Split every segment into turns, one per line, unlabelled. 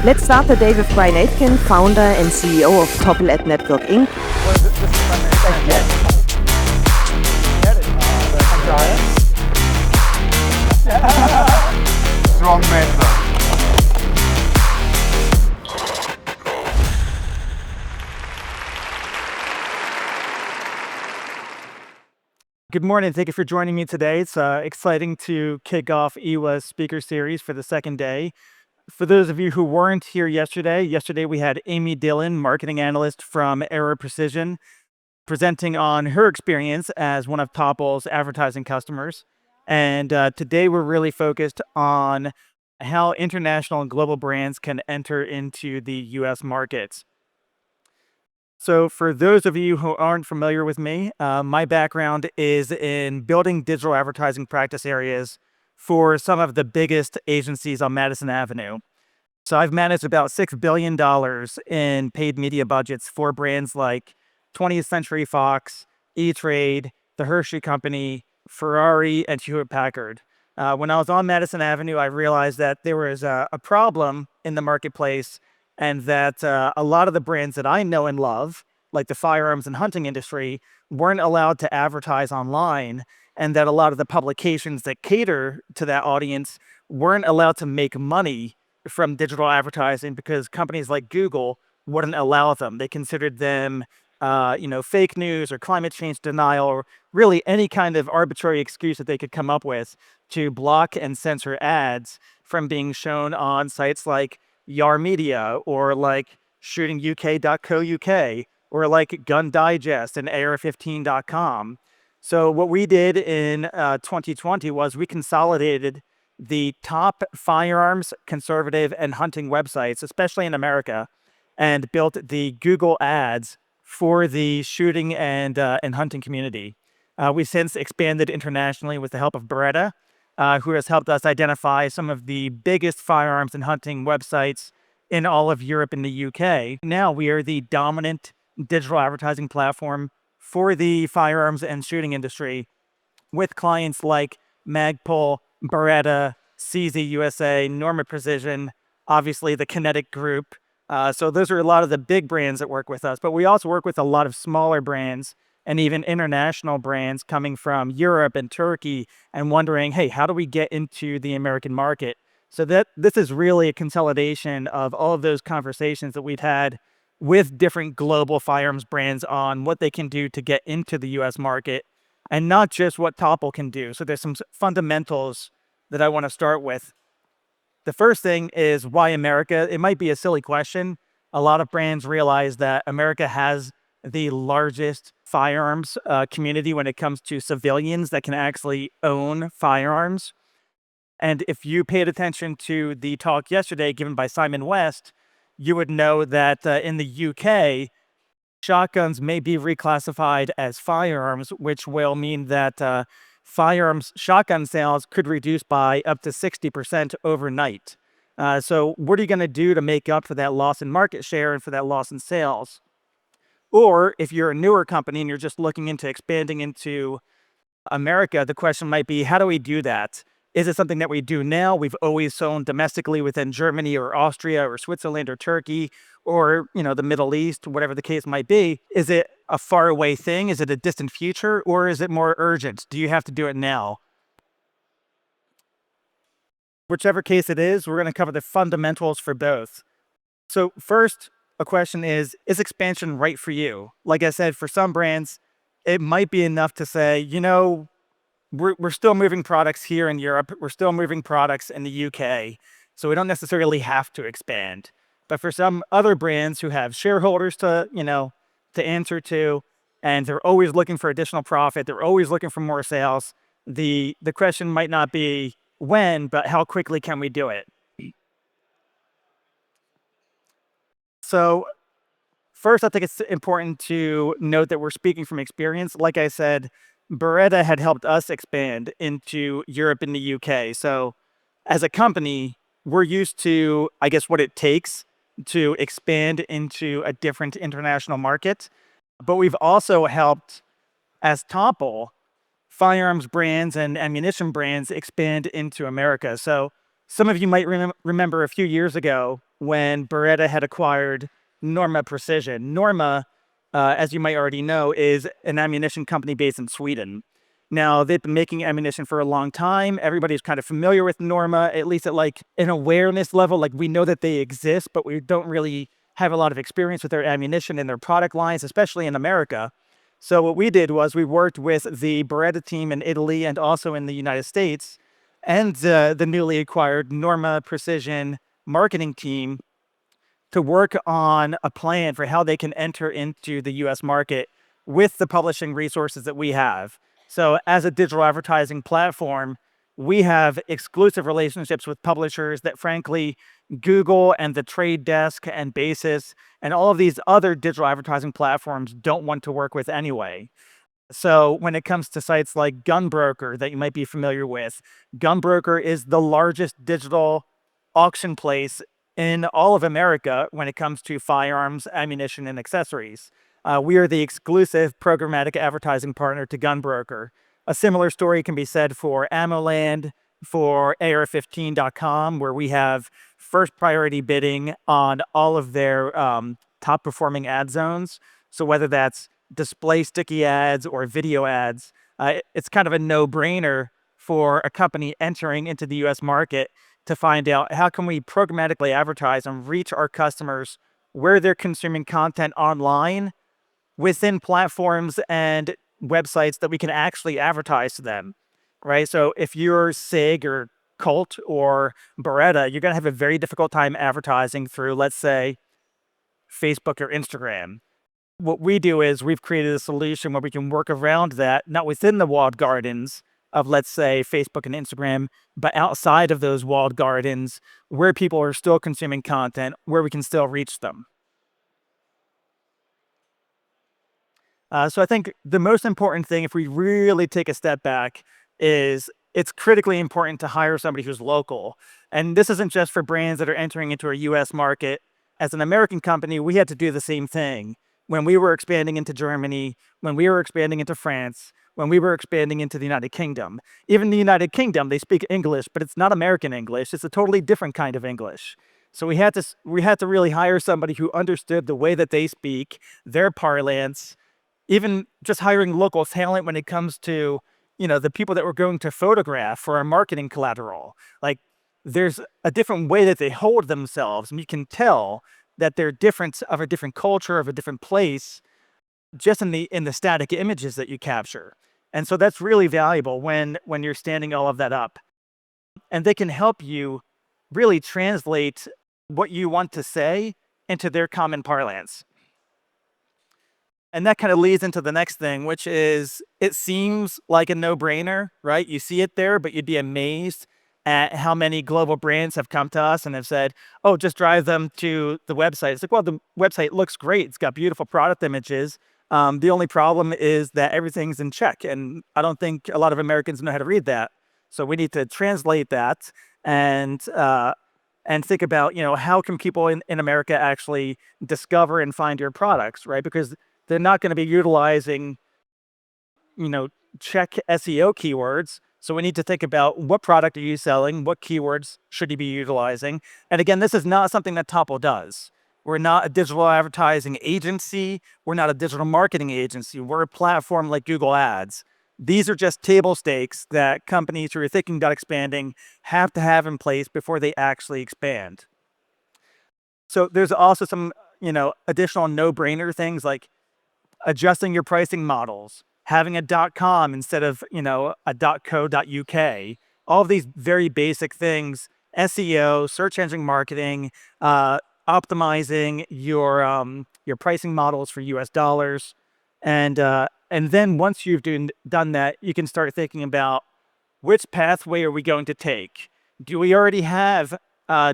Let's start the day with Brian Aitken, founder and CEO of Topple Network Inc.
What is it? This is my name. Get it? Strong method.
Good morning. Thank you for joining me today. It's exciting to kick off IWA's speaker series for the second day. For those of you who weren't here yesterday we had Amy Dillon, marketing analyst from Aero Precision, presenting on her experience as one of Topple's advertising customers. And today we're really focused on how international and global brands can enter into the US markets. So for those of you who aren't familiar with me, my background is in building digital advertising practice areas for some of the biggest agencies on Madison Avenue. So I've managed about $6 billion in paid media budgets for brands like 20th Century Fox, E-Trade, the Hershey Company, Ferrari, and Hewlett-Packard. When I was on Madison Avenue, I realized that there was a problem in the marketplace, and that a lot of the brands that I know and love, like the firearms and hunting industry, weren't allowed to advertise online, and that a lot of the publications that cater to that audience weren't allowed to make money from digital advertising because companies like Google wouldn't allow them. They considered them, fake news or climate change denial, or really any kind of arbitrary excuse that they could come up with to block and censor ads from being shown on sites like Yar Media or like shootinguk.co.uk or like Gun Digest and AR15.com. So what we did in 2020 was we consolidated the top firearms, conservative, and hunting websites, especially in America, and built the Google ads for the shooting and hunting community. We've since expanded internationally with the help of Beretta, who has helped us identify some of the biggest firearms and hunting websites in all of Europe and the UK. Now we are the dominant digital advertising platform for the firearms and shooting industry, with clients like Magpul, Beretta, CZ USA, Norma Precision, obviously the Kinetic Group. So those are a lot of the big brands that work with us, but we also work with a lot of smaller brands and even international brands coming from Europe and Turkey and wondering, hey, how do we get into the American market? So this is really a consolidation of all of those conversations that we've had with different global firearms brands on what they can do to get into the US market, and not just what Topple can do. So there's some fundamentals that I want to start with. The first thing is, why America? It might be a silly question. A lot of brands realize that America has the largest firearms community when it comes to civilians that can actually own firearms. And if you paid attention to the talk yesterday given by Simon West, you would know that in the UK, shotguns may be reclassified as firearms, which will mean that firearms shotgun sales could reduce by up to 60% overnight. So what are you going to do to make up for that loss in market share and for that loss in sales? Or if you're a newer company and you're just looking into expanding into America, the question might be, how do we do that? Is it something that we do now? We've always sold domestically within Germany or Austria or Switzerland or Turkey or, the Middle East, whatever the case might be. Is it a faraway thing? Is it a distant future? Or is it more urgent? Do you have to do it now? Whichever case it is, we're going to cover the fundamentals for both. So first, a question is expansion right for you? Like I said, for some brands, it might be enough to say, we're still moving products here in Europe. We're still moving products in the UK. So we don't necessarily have to expand. But for some other brands who have shareholders to answer to, and they're always looking for additional profit, they're always looking for more sales, the question might not be when, but how quickly can we do it? So first, I think it's important to note that we're speaking from experience. Like I said, Beretta had helped us expand into Europe and the UK. So as a company, we're used to, I guess, what it takes to expand into a different international market. But we've also helped, as Topple, firearms brands and ammunition brands expand into America. So some of you might remember a few years ago, when Beretta had acquired Norma Precision. Norma, as you might already know, is an ammunition company based in Sweden. Now, they've been making ammunition for a long time. Everybody's kind of familiar with Norma, at least at like an awareness level. Like, we know that they exist, but we don't really have a lot of experience with their ammunition and their product lines, especially in America. So what we did was we worked with the Beretta team in Italy and also in the United States and the newly acquired Norma Precision marketing team to work on a plan for how they can enter into the US market with the publishing resources that we have. So as a digital advertising platform, we have exclusive relationships with publishers that frankly Google and the Trade Desk and Basis and all of these other digital advertising platforms don't want to work with anyway. So when it comes to sites like Gunbroker that you might be familiar with, Gunbroker is the largest digital auction place in all of America when it comes to firearms, ammunition, and accessories. We are the exclusive programmatic advertising partner to Gunbroker. A similar story can be said for AmmoLand, for AR15.com, where we have first priority bidding on all of their top performing ad zones. So whether that's display sticky ads or video ads, it's kind of a no-brainer for a company entering into the US market to find out how can we programmatically advertise and reach our customers where they're consuming content online within platforms and websites that we can actually advertise to them, right? So if you're SIG or Colt or Beretta, you're going to have a very difficult time advertising through, let's say, Facebook or Instagram. What we do is we've created a solution where we can work around that, not within the walled gardens of, let's say, Facebook and Instagram, but outside of those walled gardens where people are still consuming content, where we can still reach them. So I think the most important thing, if we really take a step back, is it's critically important to hire somebody who's local. And this isn't just for brands that are entering into a US market. As an American company, we had to do the same thing. When we were expanding into Germany, when we were expanding into France, when we were expanding into the United Kingdom. Even the United Kingdom, they speak English, but it's not American English. It's a totally different kind of English. So we had to really hire somebody who understood the way that they speak, their parlance, even just hiring local talent when it comes to, the people that we're going to photograph for our marketing collateral. Like, there's a different way that they hold themselves, and you can tell that they're different, of a different culture, of a different place, just in the static images that you capture. And so that's really valuable when you're standing all of that up. And they can help you really translate what you want to say into their common parlance. And that kind of leads into the next thing, which is it seems like a no-brainer, right? You see it there, but you'd be amazed at how many global brands have come to us and have said, oh, just drive them to the website. It's like, well, the website looks great. It's got beautiful product images. The only problem is that everything's in Czech, and I don't think a lot of Americans know how to read that. So we need to translate that and think about, how can people in America actually discover and find your products, right? Because they're not going to be utilizing, Czech SEO keywords. So we need to think about what product are you selling? What keywords should you be utilizing? And again, this is not something that Topple does. We're not a digital advertising agency. We're not a digital marketing agency. We're a platform like Google Ads. These are just table stakes that companies who are thinking about expanding have to have in place before they actually expand. So there's also some, additional no-brainer things like adjusting your pricing models, having a .com instead of, a .co.uk. All of these very basic things, SEO, search engine marketing, optimizing your pricing models for US dollars. And then once you've done that, you can start thinking about which pathway are we going to take? Do we already have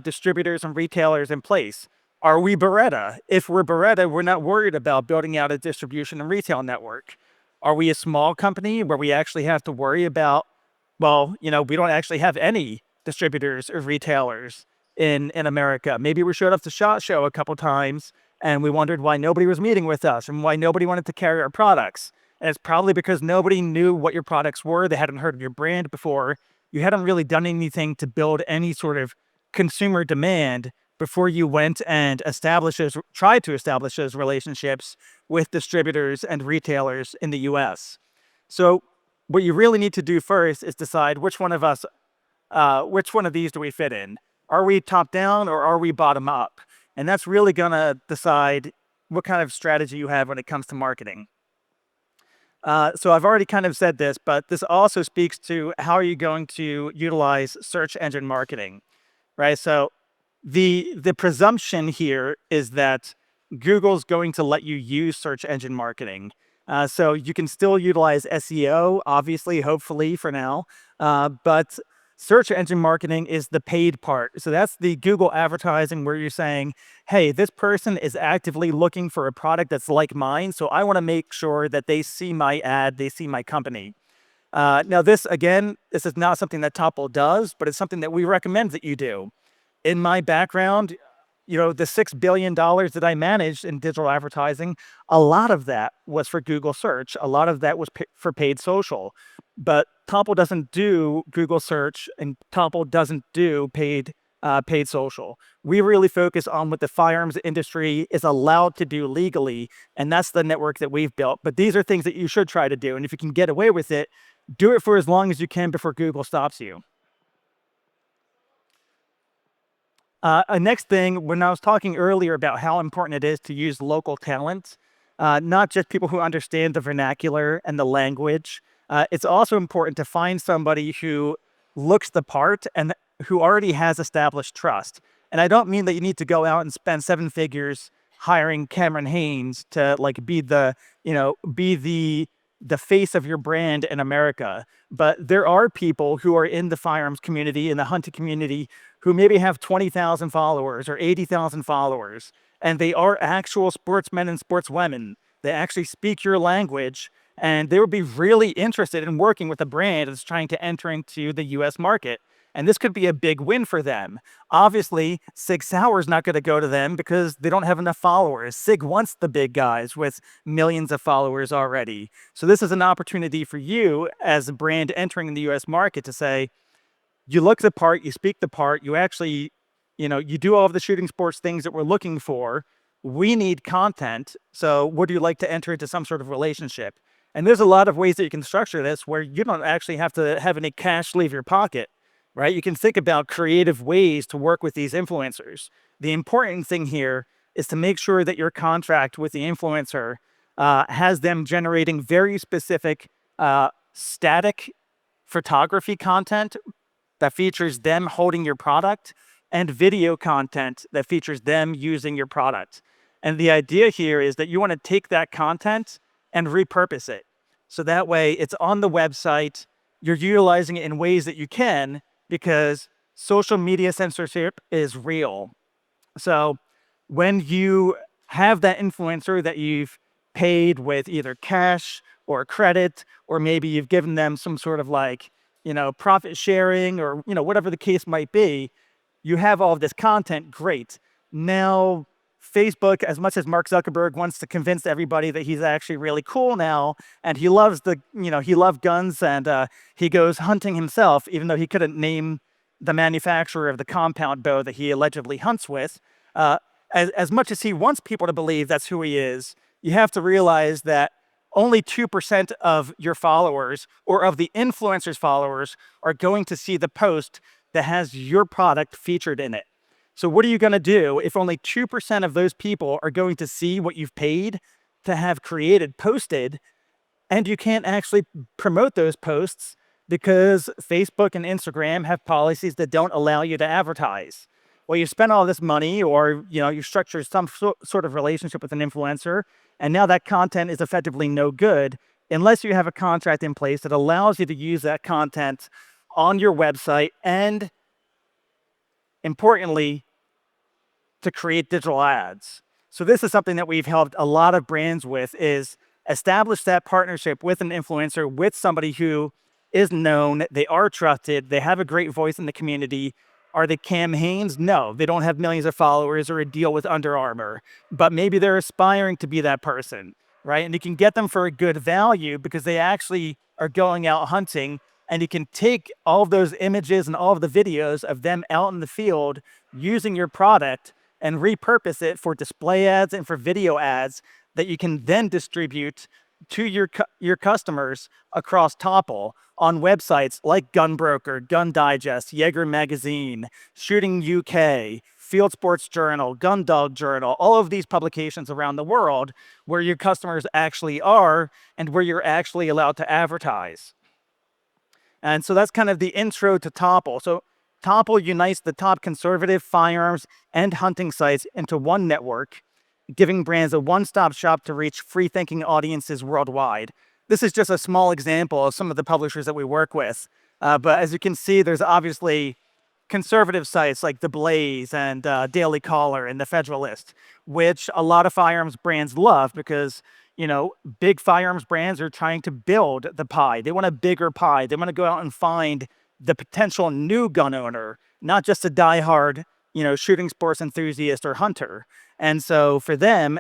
distributors and retailers in place? Are we Beretta? If we're Beretta, we're not worried about building out a distribution and retail network. Are we a small company where we actually have to worry about, well, we don't actually have any distributors or retailers in America. Maybe we showed up to SHOT Show a couple times and we wondered why nobody was meeting with us and why nobody wanted to carry our products. And it's probably because nobody knew what your products were. They hadn't heard of your brand before. You hadn't really done anything to build any sort of consumer demand before you went and tried to establish those relationships with distributors and retailers in the US. So what you really need to do first is decide which one of these do we fit in? Are we top down or are we bottom up? And that's really going to decide what kind of strategy you have when it comes to marketing. So I've already kind of said this, but this also speaks to how are you going to utilize search engine marketing, right? So the presumption here is that Google's going to let you use search engine marketing. So you can still utilize SEO, obviously, hopefully for now, but search engine marketing is the paid part. So that's the Google advertising where you're saying, hey, this person is actively looking for a product that's like mine. So I want to make sure that they see my ad, they see my company. Now, this is not something that Topple does, but it's something that we recommend that you do. In my background, the $6 billion that I managed in digital advertising, a lot of that was for Google search. A lot of that was for paid social. But Topple doesn't do Google search and Topple doesn't do paid social. We really focus on what the firearms industry is allowed to do legally, and that's the network that we've built. But these are things that you should try to do. And if you can get away with it, do it for as long as you can before Google stops you. Next thing, when I was talking earlier about how important it is to use local talent, not just people who understand the vernacular and the language, it's also important to find somebody who looks the part and who already has established trust. And I don't mean that you need to go out and spend 7 figures hiring Cameron Haynes to be the face of your brand in America. But there are people who are in the firearms community, in the hunting community, who maybe have 20,000 followers or 80,000 followers, and they are actual sportsmen and sportswomen. They actually speak your language, and they would be really interested in working with a brand that's trying to enter into the US market. And this could be a big win for them. Obviously, Sig Sauer's not going to go to them because they don't have enough followers. Sig wants the big guys with millions of followers already. So this is an opportunity for you as a brand entering the US market to say, you look the part, you speak the part, you actually, you do all of the shooting sports things that we're looking for. We need content. So would you like to enter into some sort of relationship? And there's a lot of ways that you can structure this where you don't actually have to have any cash leave your pocket, right? You can think about creative ways to work with these influencers. The important thing here is to make sure that your contract with the influencer has them generating very specific static photography content that features them holding your product and video content that features them using your product. And the idea here is that you want to take that content and repurpose it. So that way it's on the website, you're utilizing it in ways that you can, because social media censorship is real. So when you have that influencer that you've paid with either cash or credit, or maybe you've given them some sort of profit sharing or, whatever the case might be, you have all of this content, great. Now, Facebook, as much as Mark Zuckerberg wants to convince everybody that he's actually really cool now, and he loves he loved guns and he goes hunting himself, even though he couldn't name the manufacturer of the compound bow that he allegedly hunts with. As much as he wants people to believe that's who he is, you have to realize that only 2% of your followers or of the influencer's followers are going to see the post that has your product featured in it. So what are you going to do if only 2% of those people are going to see what you've paid to have created, posted, and you can't actually promote those posts because Facebook and Instagram have policies that don't allow you to advertise? Well, you spent all this money, or you structure some sort of relationship with an influencer, and now that content is effectively no good unless you have a contract in place that allows you to use that content on your website and, importantly, to create digital ads. So this is something that we've helped a lot of brands with, is establish that partnership with an influencer, with somebody who is known, they are trusted, they have a great voice in the community. Are they Cam Haynes? No, they don't have millions of followers or a deal with Under Armour, but maybe they're aspiring to be that person, right? And you can get them for a good value because they actually are going out hunting And you can take all of those images and all of the videos of them out in the field using your product and repurpose it for display ads and for video ads that you can then distribute to your customers across Topple on websites like Gunbroker, Gun Digest, Jaeger Magazine, Shooting UK, Field Sports Journal, Gun Dog Journal, all of these publications around the world where your customers actually are and where you're actually allowed to advertise. And so that's kind of the intro to Topple. So Topple unites the top conservative firearms and hunting sites into one network, giving brands a one-stop shop to reach free-thinking audiences worldwide. This is just a small example of some of the publishers that we work with. But as you can see, there's obviously conservative sites like The Blaze and Daily Caller and The Federalist, which a lot of firearms brands love because, you know, big firearms brands are trying to build the pie. They want a bigger pie. They want to go out and find the potential new gun owner, not just a diehard, you know, shooting sports enthusiast or hunter. And so for them,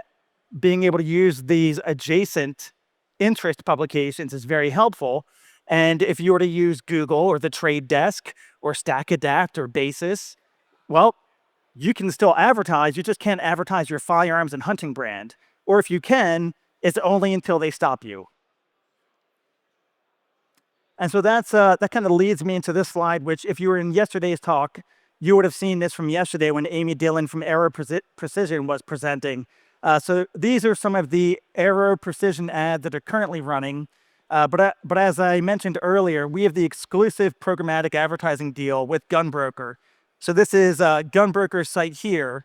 being able to use these adjacent interest publications is very helpful. And if you were to use Google or the Trade Desk or Stack Adapt or Basis, well, you can still advertise. You just can't advertise your firearms and hunting brand. Or if you can, it's only until they stop you. And so that kind of leads me into this slide, which if you were in yesterday's talk, you would have seen this from yesterday when Amy Dillon from Aero Precision was presenting. So these are some of the Aero Precision ads that are currently running. But as I mentioned earlier, we have the exclusive programmatic advertising deal with Gunbroker. So this is Gunbroker's site here.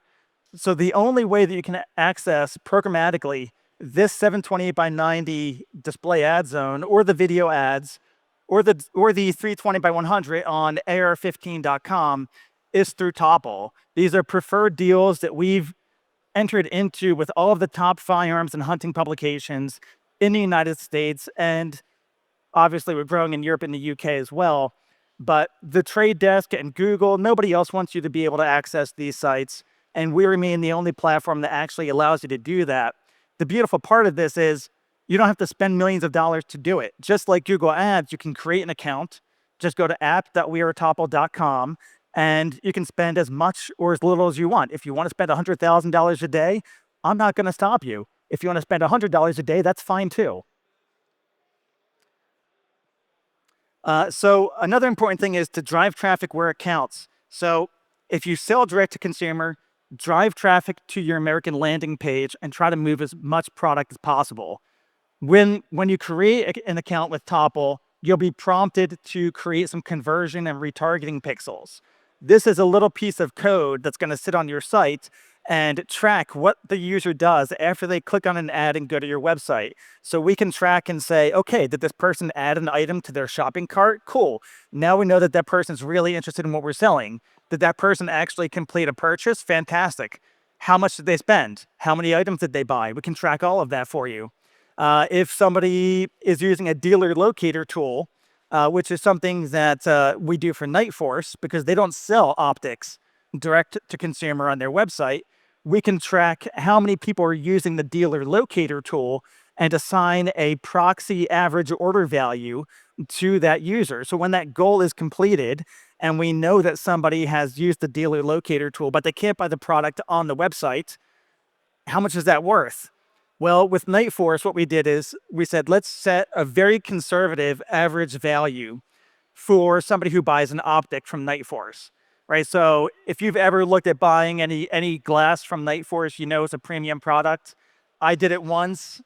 So the only way that you can access programmatically this 720 by 90 display ad zone or the video ads or the 320 by 100 on AR15.com is through Topple. These are preferred deals that we've entered into with all of the top firearms and hunting publications in the United States, and obviously we're growing in Europe and the UK as well. But the Trade Desk and Google, nobody else wants you to be able to access these sites, and we remain the only platform that actually allows you to do that. The beautiful part of this is you don't have to spend millions of dollars to do it. Just like Google Ads, you can create an account. Just go to app.wearetopple.com and you can spend as much or as little as you want. If you want to spend $100,000 a day, I'm not going to stop you. If you want to spend $100 a day, that's fine too. So another important thing is to drive traffic where it counts. So if you sell direct to consumer, drive traffic to your American landing page and try to move as much product as possible. When you create an account with Topple, you'll be prompted to create some conversion and retargeting pixels. This is a little piece of code that's going to sit on your site and track what the user does after they click on an ad and go to your website. So we can track and say, okay, did this person add an item to their shopping cart? Cool. Now we know that that person's really interested in what we're selling. Did that person actually complete a purchase? Fantastic. How much did they spend? How many items did they buy? We can track all of that for you. If somebody is using a dealer locator tool, which is something that we do for Nightforce because they don't sell optics direct to consumer on their website, we can track how many people are using the dealer locator tool and assign a proxy average order value to that user. So when that goal is completed and we know that somebody has used the dealer locator tool, but they can't buy the product on the website, how much is that worth? Well, with Nightforce, what we did is we said, let's set a very conservative average value for somebody who buys an optic from Nightforce, right? So if you've ever looked at buying any glass from Nightforce, you know it's a premium product. I did it once.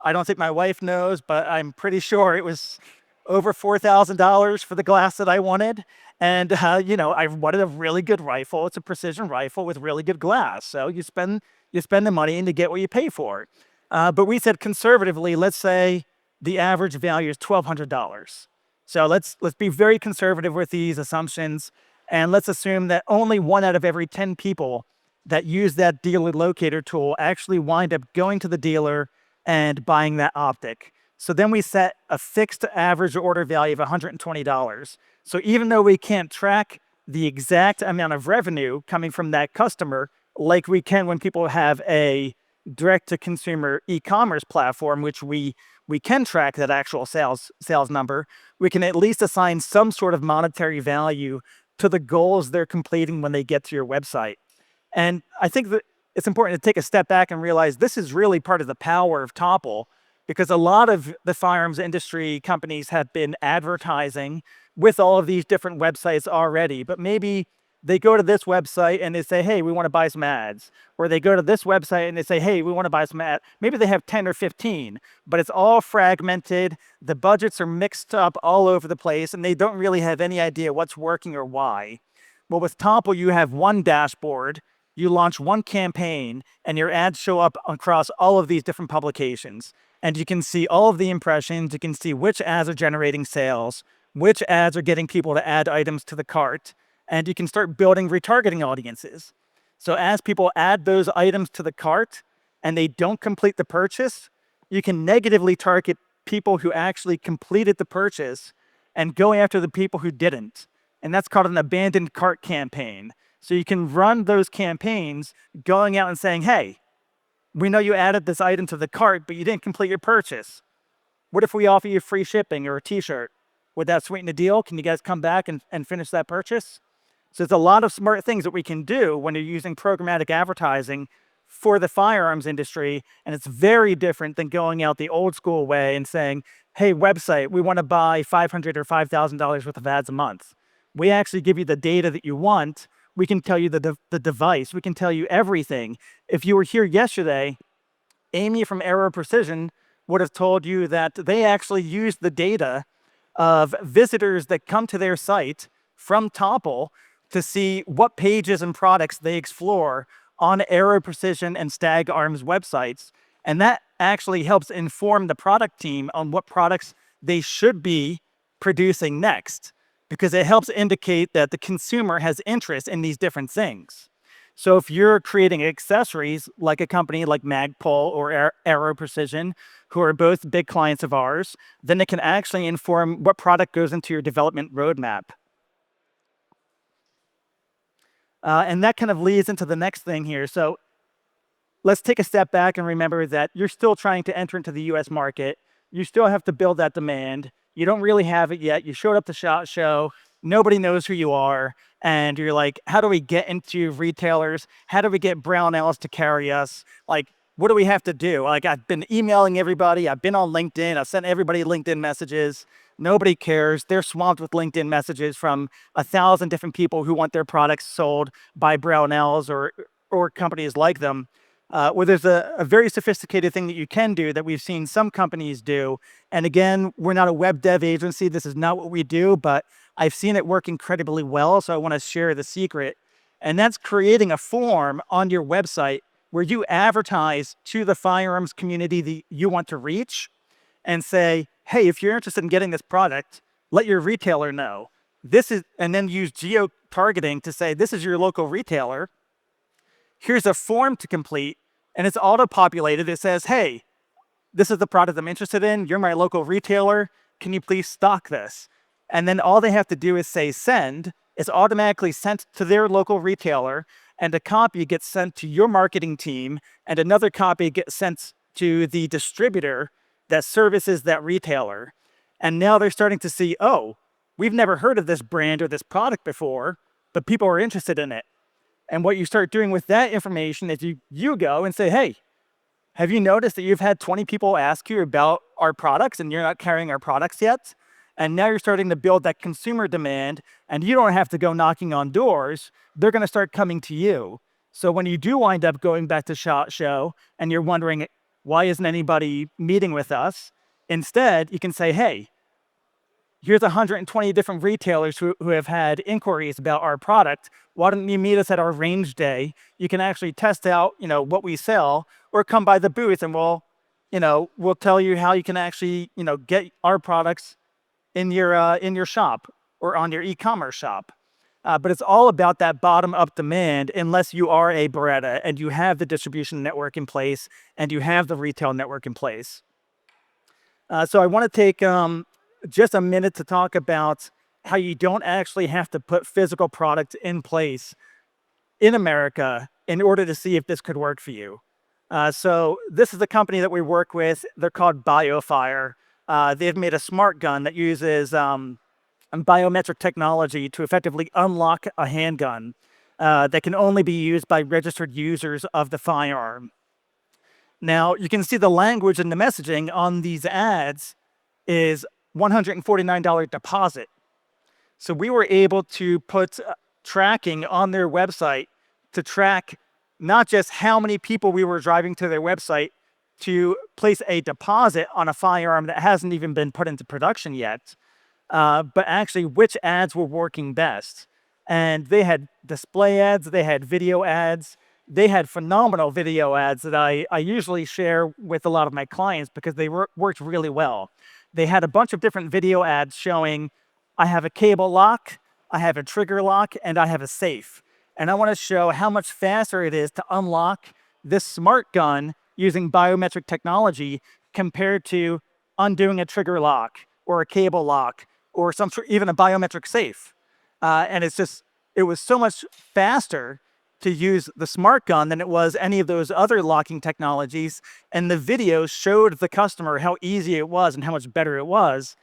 I don't think my wife knows, but I'm pretty sure it was over $4,000 for the glass that I wanted. And, you know, I wanted a really good rifle. It's a precision rifle with really good glass. So you spend the money and you get what you pay for. But we said conservatively, let's say the average value is $1,200. So let's be very conservative with these assumptions. And let's assume that only 1 out of every 10 people that use that dealer locator tool actually wind up going to the dealer and buying that optic. So then we set a fixed average order value of $120. So even though we can't track the exact amount of revenue coming from that customer, like we can when people have a direct-to-consumer e-commerce platform, which we can track that actual sales number, we can at least assign some sort of monetary value to the goals they're completing when they get to your website. And I think that it's important to take a step back and realize this is really part of the power of Topple, because a lot of the firearms industry companies have been advertising with all of these different websites already, but maybe they go to this website and they say, hey, we want to buy some ads. Or they go to this website and they say, hey, we want to buy some ads. Maybe they have 10 or 15, but it's all fragmented. The budgets are mixed up all over the place, and they don't really have any idea what's working or why. Well, with Topple, you have one dashboard, you launch one campaign, and your ads show up across all of these different publications. And you can see all of the impressions, you can see which ads are generating sales, which ads are getting people to add items to the cart, and you can start building retargeting audiences. So as people add those items to the cart and they don't complete the purchase, you can negatively target people who actually completed the purchase and go after the people who didn't. And that's called an abandoned cart campaign. So you can run those campaigns going out and saying, hey, we know you added this item to the cart, but you didn't complete your purchase. What if we offer you free shipping or a t-shirt? Would that sweeten the deal? Can you guys come back and finish that purchase? So there's a lot of smart things that we can do when you're using programmatic advertising for the firearms industry, and it's very different than going out the old school way and saying, hey, website, we want to buy $500 or $5,000 worth of ads a month. We actually give you the data that you want. We can tell you the device. We can tell you everything. If you were here yesterday, Amy from Aero Precision would have told you that they actually use the data of visitors that come to their site from Topple to see what pages and products they explore on Aero Precision and Stag Arms websites. And that actually helps inform the product team on what products they should be producing next, because it helps indicate that the consumer has interest in these different things. So if you're creating accessories like a company like Magpul or Aero Precision, who are both big clients of ours, then it can actually inform what product goes into your development roadmap. And that kind of leads into the next thing here. So let's take a step back and remember that you're still trying to enter into the US market. You still have to build that demand. You don't really have it yet. You showed up to SHOT Show. Nobody knows who you are. And you're like, how do we get into retailers? How do we get Brownells to carry us? Like, what do we have to do? Like, I've been emailing everybody. I've been on LinkedIn. I've sent everybody LinkedIn messages. Nobody cares. They're swamped with LinkedIn messages from 1,000 different people who want their products sold by Brownells or companies like them. Well, there's a very sophisticated thing that you can do that we've seen some companies do. And again, we're not a web dev agency. This is not what we do, but I've seen it work incredibly well. So I want to share the secret. And that's creating a form on your website where you advertise to the firearms community that you want to reach and say, hey, if you're interested in getting this product, let your retailer know. And then use geo-targeting to say, this is your local retailer. Here's a form to complete, and it's auto-populated. It says, hey, this is the product I'm interested in. You're my local retailer. Can you please stock this? And then all they have to do is say send. It's automatically sent to their local retailer, and a copy gets sent to your marketing team, and another copy gets sent to the distributor that services that retailer. And now they're starting to see, oh, we've never heard of this brand or this product before, but people are interested in it. And what you start doing with that information is you go and say, hey, have you noticed that you've had 20 people ask you about our products and you're not carrying our products yet? And now you're starting to build that consumer demand, and you don't have to go knocking on doors. They're going to start coming to you. So when you do wind up going back to SHOT Show and you're wondering, why isn't anybody meeting with us? Instead, you can say, hey, here's 120 different retailers who have had inquiries about our product. Why don't you meet us at our range day? You can actually test out, what we sell, or come by the booth and we'll tell you how you can actually, get our products in your shop or on your e-commerce shop. But it's all about that bottom-up demand, unless you are a Beretta and you have the distribution network in place and you have the retail network in place. So I want to take just a minute to talk about how you don't actually have to put physical product in place in America in order to see if this could work for you. So this is the company that we work with. They're called BioFire. They've made a smart gun that uses biometric technology to effectively unlock a handgun that can only be used by registered users of the firearm. Now, you can see the language and the messaging on these ads is $149 deposit. So we were able to put tracking on their website to track not just how many people we were driving to their website to place a deposit on a firearm that hasn't even been put into production yet, but actually which ads were working best. And they had display ads, they had video ads, they had phenomenal video ads that I usually share with a lot of my clients because they worked really well. They had a bunch of different video ads showing, I have a cable lock, I have a trigger lock, and I have a safe. And I want to show how much faster it is to unlock this smart gun using biometric technology compared to undoing a trigger lock or a cable lock or even a biometric safe. And it was so much faster to use the smart gun than it was any of those other locking technologies. And the video showed the customer how easy it was and how much better it was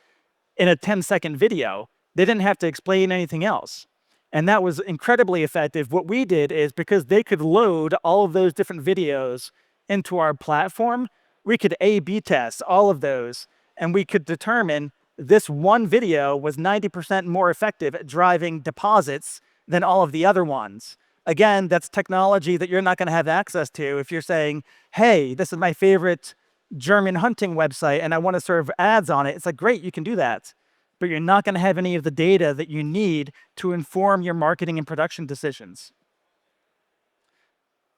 in a 10-second video. They didn't have to explain anything else. And that was incredibly effective. What we did is because they could load all of those different videos into our platform, we could A/B test all of those, and we could determine this one video was 90% more effective at driving deposits than all of the other ones. Again, that's technology that you're not going to have access to if you're saying, hey, this is my favorite German hunting website and I want to serve ads on it. It's like, great, you can do that. But you're not going to have any of the data that you need to inform your marketing and production decisions.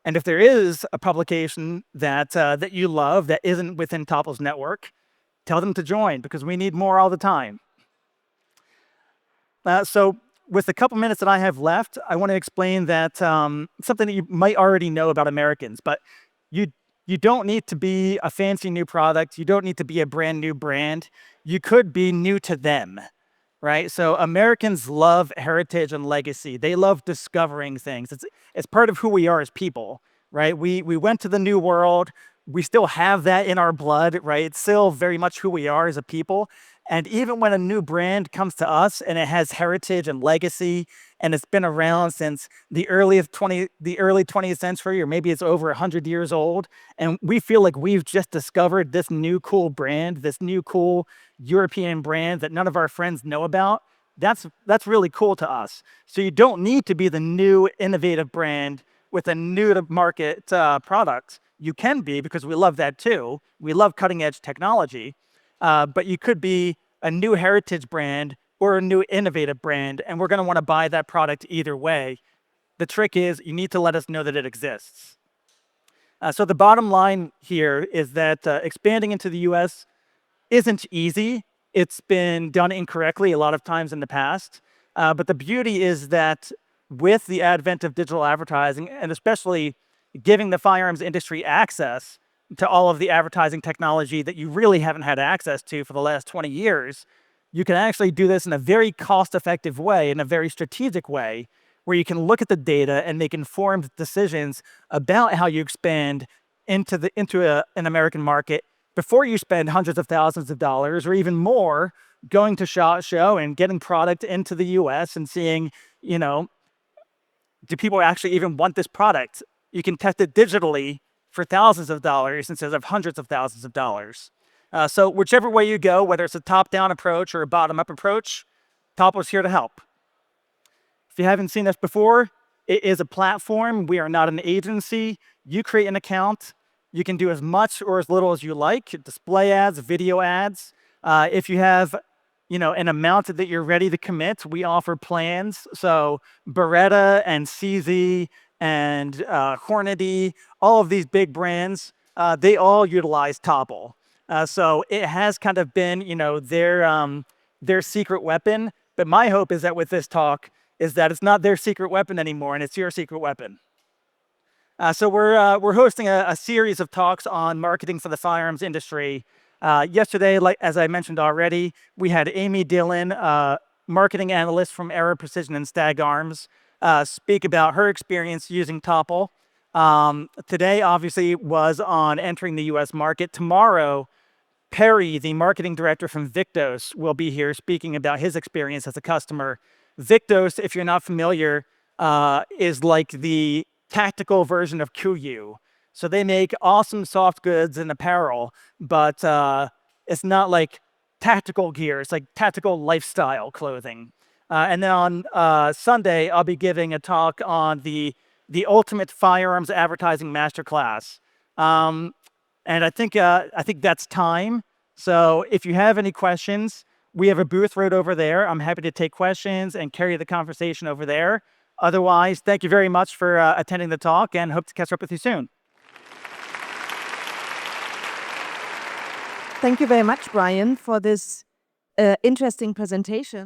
And if there is a publication that you love that isn't within Topple's network, tell them to join because we need more all the time. So with the couple minutes that I have left, I want to explain that something that you might already know about Americans, but you don't need to be a fancy new product. You don't need to be a brand new brand. You could be new to them, right? So Americans love heritage and legacy. They love discovering things. It's part of who we are as people, right? We went to the New World. We still have that in our blood, right? It's still very much who we are as a people. And even when a new brand comes to us and it has heritage and legacy, and it's been around since the early 20th century, or maybe it's over 100 years old, and we feel like we've just discovered this new cool brand, this new cool European brand that none of our friends know about, that's really cool to us. So you don't need to be the new innovative brand with a new to market product. You can be, because we love that too. We love cutting edge technology. But you could be a new heritage brand or a new innovative brand, and we're going to want to buy that product either way. The trick is you need to let us know that it exists. So the bottom line here is that expanding into the US isn't easy. It's been done incorrectly a lot of times in the past. But the beauty is that with the advent of digital advertising, and especially giving the firearms industry access to all of the advertising technology that you really haven't had access to for the last 20 years, you can actually do this in a very cost-effective way, in a very strategic way, where you can look at the data and make informed decisions about how you expand into an American market before you spend hundreds of thousands of dollars or even more going to SHOT Show and getting product into the US and seeing, do people actually even want this product? You can test it digitally for thousands of dollars instead of hundreds of thousands of dollars. So whichever way you go, whether it's a top-down approach or a bottom-up approach, Topple's here to help. If you haven't seen us before, it is a platform. We are not an agency. You create an account. You can do as much or as little as you like, display ads, video ads. If you have an amount that you're ready to commit, we offer plans. So Beretta and CZ and Hornady, all of these big brands, they all utilize Topple. So it has kind of been, their secret weapon. But my hope is that with this talk is that it's not their secret weapon anymore, and it's your secret weapon. So we're hosting a series of talks on marketing for the firearms industry. Yesterday, as I mentioned already, we had Amy Dillon, marketing analyst from Arrow Precision and Stag Arms, speak about her experience using Topple. Today, obviously, was on entering the U.S. market. Tomorrow, Perry, the marketing director from Victos, will be here speaking about his experience as a customer. Victos, if you're not familiar, is like the tactical version of Kuyu. So they make awesome soft goods and apparel, but it's not like tactical gear. It's like tactical lifestyle clothing. And then on Sunday, I'll be giving a talk on the ultimate firearms advertising masterclass. And I think that's time. So if you have any questions, we have a booth right over there. I'm happy to take questions and carry the conversation over there. Otherwise, thank you very much for attending the talk, and hope to catch up with you soon.
Thank you very much, Brian, for this interesting presentation.